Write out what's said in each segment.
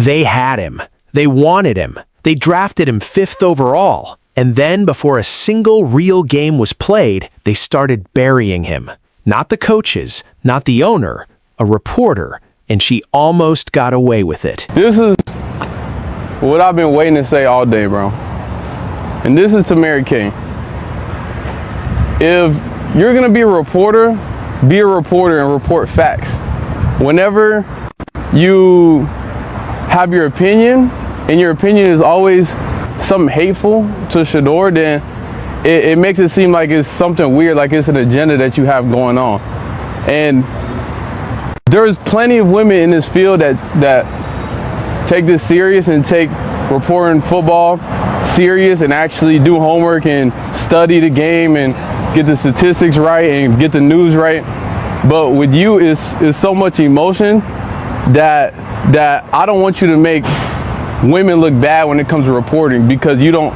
They had him. They wanted him. They drafted him 5th overall. And then, before a single real game was played, they started burying him. Not the coaches, not the owner, a reporter, and she almost got away with it. This is what I've been waiting to say all day, bro. And this is to Mary Kay. If you're gonna be a reporter and report facts. Whenever you have your opinion, and your opinion is always something hateful to Shedeur, then it makes it seem like it's something weird, like it's an agenda that you have going on. And there's plenty of women in this field that take this serious and take reporting football serious and actually do homework and study the game and get the statistics right and get the news right. But with you, is so much emotion that I don't want you to make women look bad when it comes to reporting, because you don't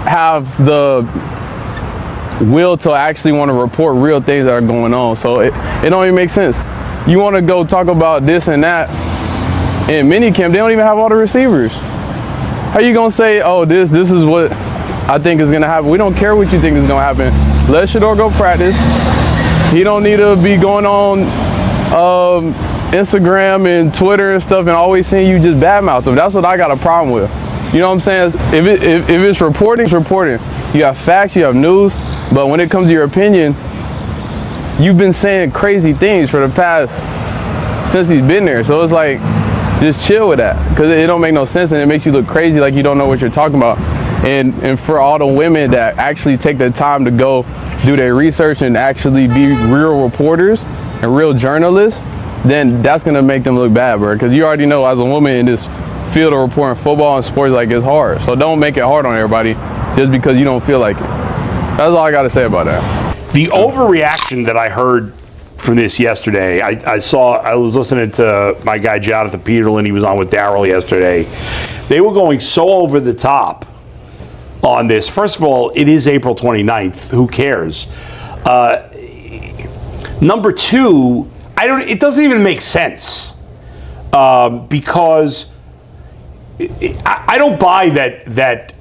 have the will to actually want to report real things that are going on. So it don't even make sense. You want to go talk about this and that in minicamp, they don't even have all the receivers. How you gonna say, oh, this is what I think is gonna happen? We don't care what you think is gonna happen. Let Shedeur go practice. He don't need to be going on Instagram and Twitter and stuff and always seeing you just badmouth them. That's what I got a problem with. You know what I'm saying? If it's reporting, it's reporting. You have facts, you have news, but when it comes to your opinion, you've been saying crazy things for the past, since he's been there. So it's like, just chill with that, because it don't make no sense and it makes you look crazy, like you don't know what you're talking about. And for all the women that actually take the time to go do their research and actually be real reporters and real journalists, then that's gonna make them look bad, bro. Because you already know, as a woman in this field of reporting football and sports, like, it's hard. So don't make it hard on everybody just because you don't feel like it. That's all I gotta say about that. The overreaction that I heard from this yesterday, I was listening to my guy Jonathan Peterlin. He was on with Darryl yesterday. They were going so over the top on this. First of all, it is April 29th. Who cares? Number two, it doesn't even make sense, because I don't buy that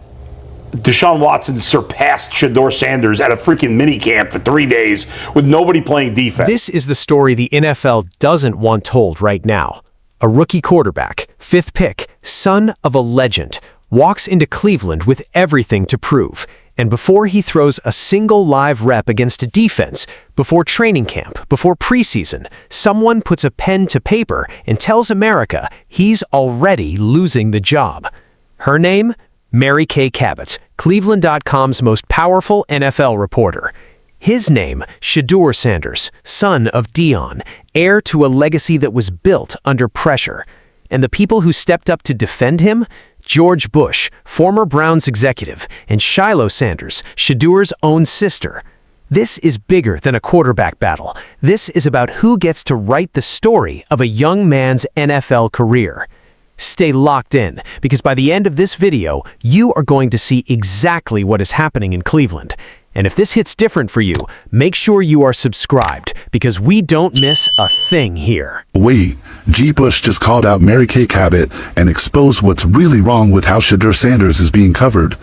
Deshaun Watson surpassed Shedeur Sanders at a freaking minicamp for 3 days with nobody playing defense. This is the story the NFL doesn't want told right now. A rookie quarterback, 5th pick, son of a legend, walks into Cleveland with everything to prove. And before he throws a single live rep against a defense, before training camp, before preseason, someone puts a pen to paper and tells America he's already losing the job. Her name? Mary Kay Cabot, Cleveland.com's most powerful NFL reporter. His name, Shedeur Sanders, son of Dion, heir to a legacy that was built under pressure. And the people who stepped up to defend him? George Bush, former Browns executive, and Shiloh Sanders, Shedeur's own sister. This is bigger than a quarterback battle. This is about who gets to write the story of a young man's NFL career. Stay locked in, because by the end of this video, you are going to see exactly what is happening in Cleveland. And if this hits different for you, make sure you are subscribed, because we don't miss a thing here. Wait, G. Bush just called out Mary Kay Cabot and exposed what's really wrong with how Shedeur Sanders is being covered.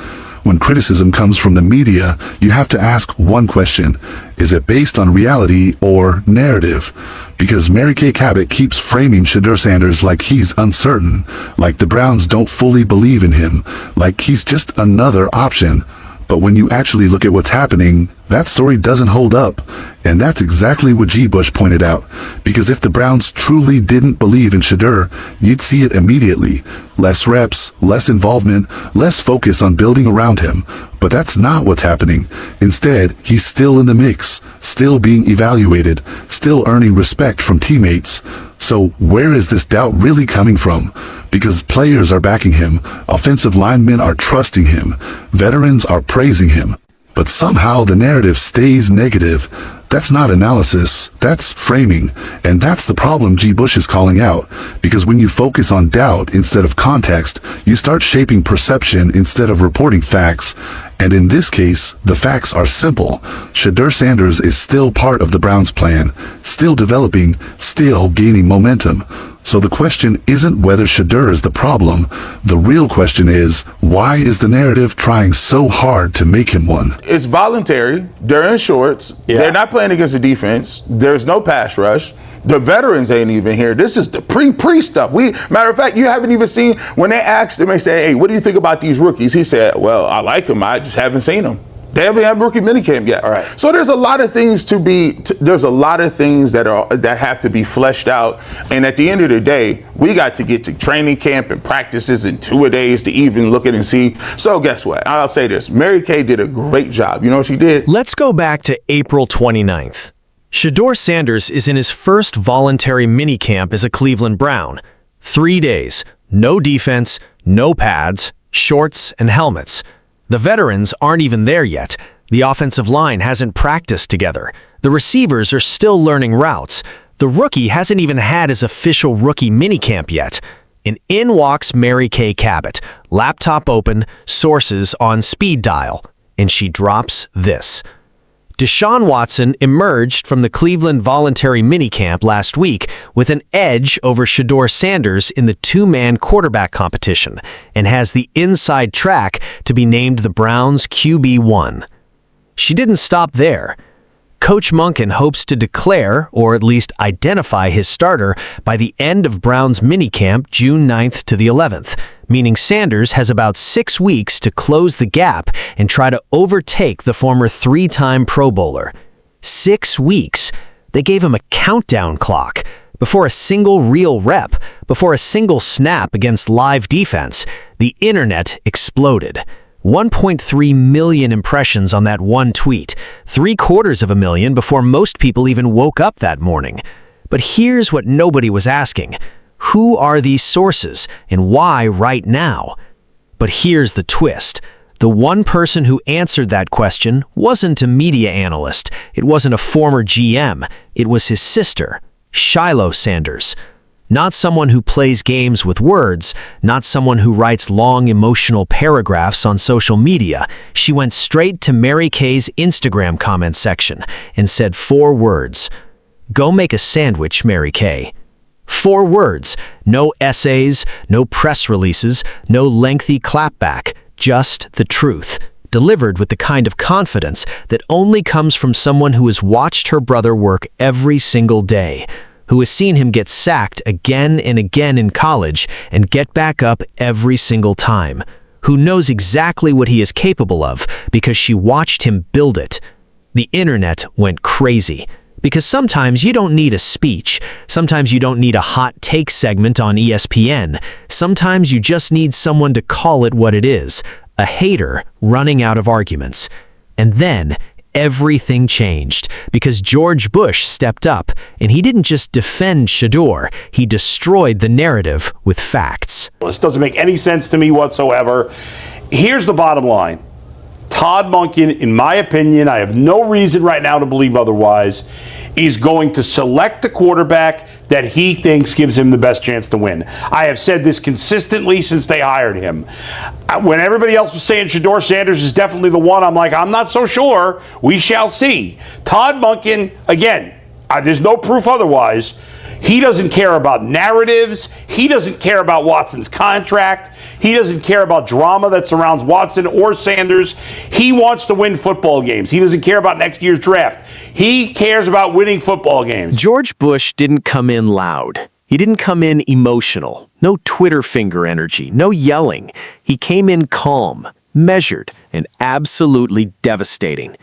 When criticism comes from the media, you have to ask one question. Is it based on reality or narrative? Because Mary Kay Cabot keeps framing Shedeur Sanders like he's uncertain, like the Browns don't fully believe in him, like he's just another option. But when you actually look at what's happening, that story doesn't hold up. And that's exactly what G. Bush pointed out. Because if the Browns truly didn't believe in Shedeur, you'd see it immediately. Less reps, less involvement, less focus on building around him. But that's not what's happening. Instead, he's still in the mix, still being evaluated, still earning respect from teammates. So where is this doubt really coming from? Because players are backing him, offensive linemen are trusting him, veterans are praising him. But somehow the narrative stays negative. That's not analysis, that's framing. And that's the problem G. Bush is calling out. Because when you focus on doubt instead of context, you start shaping perception instead of reporting facts. And in this case, the facts are simple. Shedeur Sanders is still part of the Browns' plan, still developing, still gaining momentum. So the question isn't whether Shedeur is the problem. The real question is, why is the narrative trying so hard to make him one? It's voluntary. They're in shorts. Yeah. They're not playing against the defense. There's no pass rush. The veterans ain't even here. This is the pre stuff. Matter of fact, you haven't even seen, when they asked him, they say, hey, what do you think about these rookies? He said, well, I like them. I just haven't seen them. They haven't had rookie minicamp yet. All right. So there's a lot of things there's a lot of things that have to be fleshed out. And at the end of the day, we got to get to training camp and practices in 2 days to even look at and see. So guess what? I'll say this. Mary Kay did a great job. You know what she did? Let's go back to April 29th. Shedeur Sanders is in his first voluntary minicamp as a Cleveland Brown. 3 days, no defense, no pads, shorts, and helmets. The veterans aren't even there yet. The offensive line hasn't practiced together. The receivers are still learning routes. The rookie hasn't even had his official rookie minicamp yet. And in walks Mary Kay Cabot, laptop open, sources on speed dial. And she drops this. Deshaun Watson emerged from the Cleveland voluntary minicamp last week with an edge over Shedeur Sanders in the two-man quarterback competition and has the inside track to be named the Browns QB1. She didn't stop there. Coach Monken hopes to declare, or at least identify his starter, by the end of Browns minicamp June 9th to the 11th, meaning Sanders has about 6 weeks to close the gap and try to overtake the former 3-time Pro Bowler. 6 weeks. They gave him a countdown clock. Before a single real rep, before a single snap against live defense, the internet exploded. 1.3 million impressions on that one tweet, 750,000 before most people even woke up that morning. But here's what nobody was asking. Who are these sources, and why right now? But here's the twist. The one person who answered that question wasn't a media analyst. It wasn't a former GM. It was his sister, Shiloh Sanders. Not someone who plays games with words, not someone who writes long emotional paragraphs on social media. She went straight to Mary Kay's Instagram comment section and said 4 words. Go make a sandwich, Mary Kay. 4 words. No essays, no press releases, no lengthy clapback. Just the truth, delivered with the kind of confidence that only comes from someone who has watched her brother work every single day, who has seen him get sacked again and again in college and get back up every single time, who knows exactly what he is capable of because she watched him build it. The internet went crazy. Because sometimes you don't need a speech. Sometimes you don't need a hot take segment on ESPN. Sometimes you just need someone to call it what it is, a hater running out of arguments. And then everything changed because George Bush stepped up, and he didn't just defend Shedeur, he destroyed the narrative with facts. This doesn't make any sense to me whatsoever. Here's the bottom line. Todd Monken, in my opinion, I have no reason right now to believe otherwise, is going to select the quarterback that he thinks gives him the best chance to win. I have said this consistently since they hired him. When everybody else was saying Shedeur Sanders is definitely the one, I'm like, I'm not so sure. We shall see. Todd Monken, again, there's no proof otherwise. He doesn't care about narratives. He doesn't care about Watson's contract. He doesn't care about drama that surrounds Watson or Sanders. He wants to win football games. He doesn't care about next year's draft. He cares about winning football games. George Bush didn't come in loud. He didn't come in emotional. No Twitter finger energy. No yelling. He came in calm, measured, and absolutely devastating.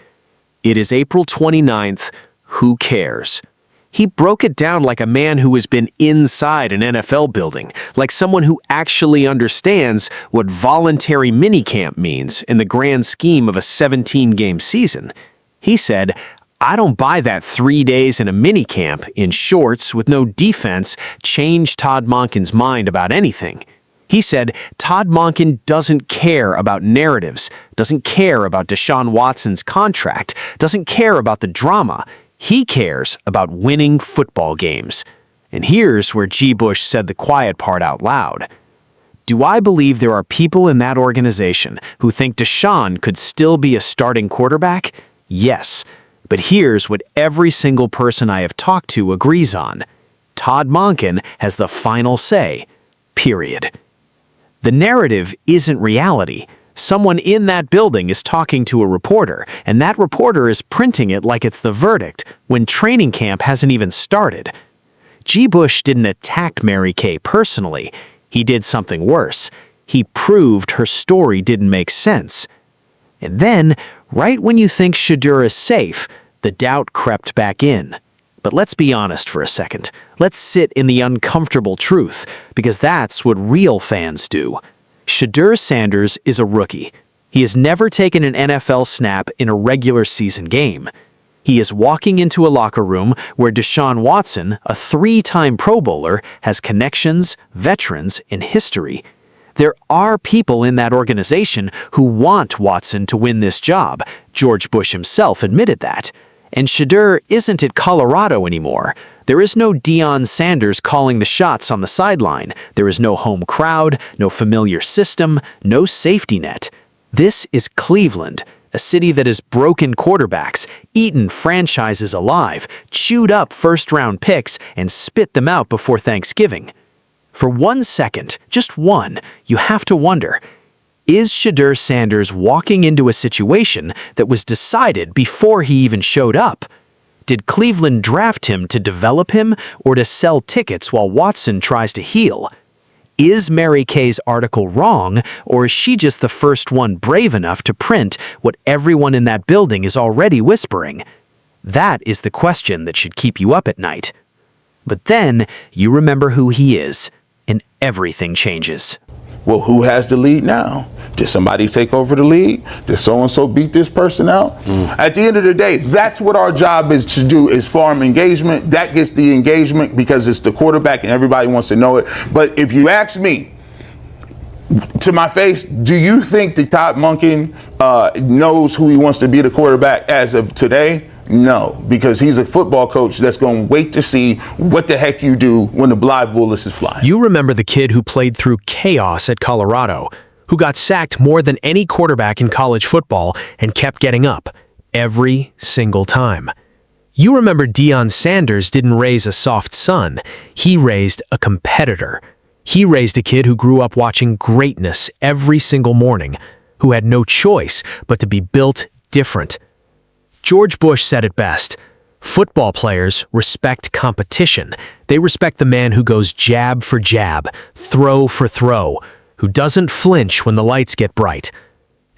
It is April 29th. Who cares? He broke it down like a man who has been inside an NFL building, like someone who actually understands what voluntary minicamp means in the grand scheme of a 17-game season. He said, I don't buy that 3 days in a minicamp in shorts with no defense changed Todd Monken's mind about anything. He said Todd Monken doesn't care about narratives, doesn't care about Deshaun Watson's contract, doesn't care about the drama. He cares about winning football games. And here's where G. Bush said the quiet part out loud. Do I believe there are people in that organization who think Deshaun could still be a starting quarterback? Yes. But here's what every single person I have talked to agrees on. Todd Monken has the final say, period. The narrative isn't reality. Someone in that building is talking to a reporter, and that reporter is printing it like it's the verdict when training camp hasn't even started. G. Bush didn't attack Mary Kay personally. He did something worse. He proved her story didn't make sense. And then, right when you think Shedeur is safe, the doubt crept back in. But let's be honest for a second. Let's sit in the uncomfortable truth, because that's what real fans do. Shedeur Sanders is a rookie. He has never taken an NFL snap in a regular season game. He is walking into a locker room where Deshaun Watson, a 3-time Pro Bowler, has connections, veterans, and history. There are people in that organization who want Watson to win this job. George Bush himself admitted that. And Shedeur isn't at Colorado anymore. There is no Deion Sanders calling the shots on the sideline. There is no home crowd, no familiar system, no safety net. This is Cleveland, a city that has broken quarterbacks, eaten franchises alive, chewed up first-round picks, and spit them out before Thanksgiving. For 1 second, just one, you have to wonder, is Shedeur Sanders walking into a situation that was decided before he even showed up? Did Cleveland draft him to develop him or to sell tickets while Watson tries to heal? Is Mary Kay's article wrong, or is she just the first one brave enough to print what everyone in that building is already whispering? That is the question that should keep you up at night. But then you remember who he is, and everything changes. Well, who has the lead now? Did somebody take over the league? Did so-and-so beat this person out? At the end of the day, that's what our job is to do, is farm engagement. That gets the engagement because it's the quarterback and everybody wants to know it. But if you ask me, to my face, do you think that Todd Monken knows who he wants to be the quarterback as of today? No, because he's a football coach that's going to wait to see what the heck you do when the live bullets is flying. You remember the kid who played through chaos at Colorado, who got sacked more than any quarterback in college football and kept getting up every single time. You remember Deion Sanders didn't raise a soft son. He raised a competitor. He raised a kid who grew up watching greatness every single morning, who had no choice but to be built different. George Bush said it best. Football players respect competition. They respect the man who goes jab for jab, throw for throw, who doesn't flinch when the lights get bright.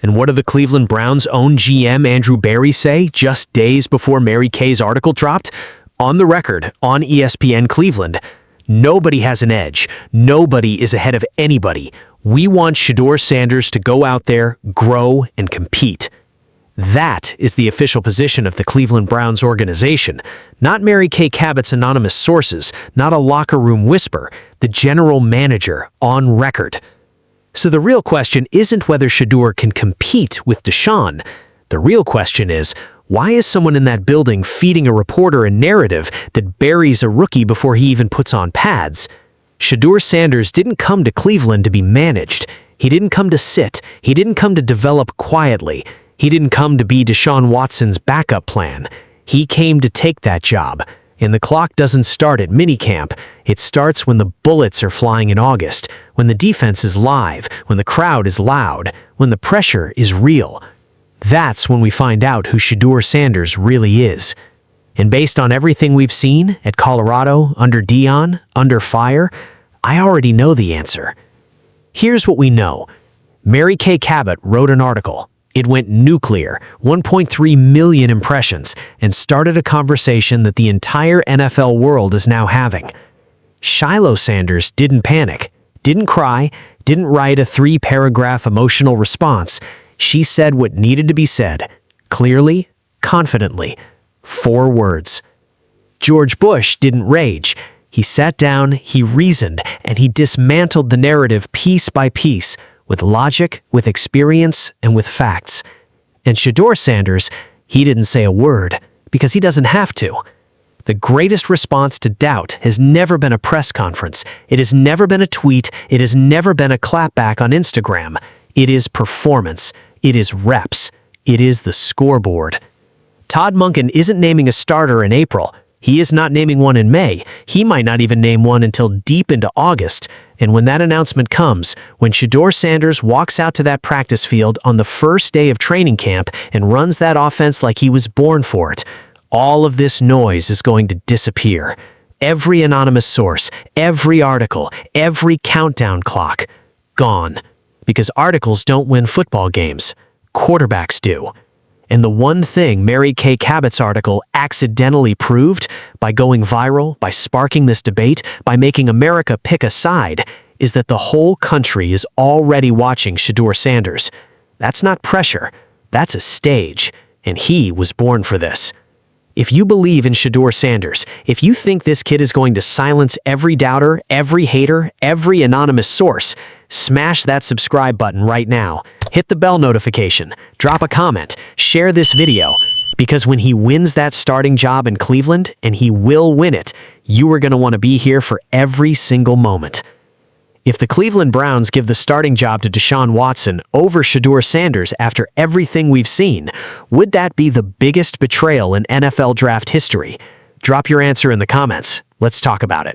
And what did the Cleveland Browns' own GM Andrew Berry say just days before Mary Kay's article dropped? On the record, on ESPN Cleveland, nobody has an edge. Nobody is ahead of anybody. We want Shedeur Sanders to go out there, grow, and compete. That is the official position of the Cleveland Browns organization, not Mary Kay Cabot's anonymous sources, not a locker room whisper, the general manager on record. So the real question isn't whether Shedeur can compete with Deshaun. The real question is, why is someone in that building feeding a reporter a narrative that buries a rookie before he even puts on pads? Shedeur Sanders didn't come to Cleveland to be managed. He didn't come to sit. He didn't come to develop quietly. He didn't come to be Deshaun Watson's backup plan. He came to take that job. And the clock doesn't start at minicamp. It starts when the bullets are flying in August, when the defense is live, when the crowd is loud, when the pressure is real. That's when we find out who Shedeur Sanders really is. And based on everything we've seen at Colorado, under Deion, under fire, I already know the answer. Here's what we know. Mary Kay Cabot wrote an article. It went nuclear, 1.3 million impressions, and started a conversation that the entire NFL world is now having. Shiloh Sanders didn't panic, didn't cry, didn't write a 3-paragraph emotional response. She said what needed to be said, clearly, confidently. 4 words. George Bush didn't rage. He sat down, he reasoned, and he dismantled the narrative piece by piece, with logic, with experience, and with facts. And Shedeur Sanders, he didn't say a word, because he doesn't have to. The greatest response to doubt has never been a press conference. It has never been a tweet. It has never been a clapback on Instagram. It is performance. It is reps. It is the scoreboard. Todd Monken isn't naming a starter in April. He is not naming one in May. He might not even name one until deep into August. And when that announcement comes, when Shedeur Sanders walks out to that practice field on the first day of training camp and runs that offense like he was born for it, all of this noise is going to disappear. Every anonymous source, every article, every countdown clock, gone. Because articles don't win football games. Quarterbacks do. And the one thing Mary Kay Cabot's article accidentally proved, by going viral, by sparking this debate, by making America pick a side, is that the whole country is already watching Shedeur Sanders. That's not pressure. That's a stage. And he was born for this. If you believe in Shedeur Sanders, if you think this kid is going to silence every doubter, every hater, every anonymous source, smash that subscribe button right now. Hit the bell notification, drop a comment, share this video, because when he wins that starting job in Cleveland, and he will win it, you are going to want to be here for every single moment. If the Cleveland Browns give the starting job to Deshaun Watson over Shedeur Sanders after everything we've seen, would that be the biggest betrayal in NFL draft history? Drop your answer in the comments. Let's talk about it.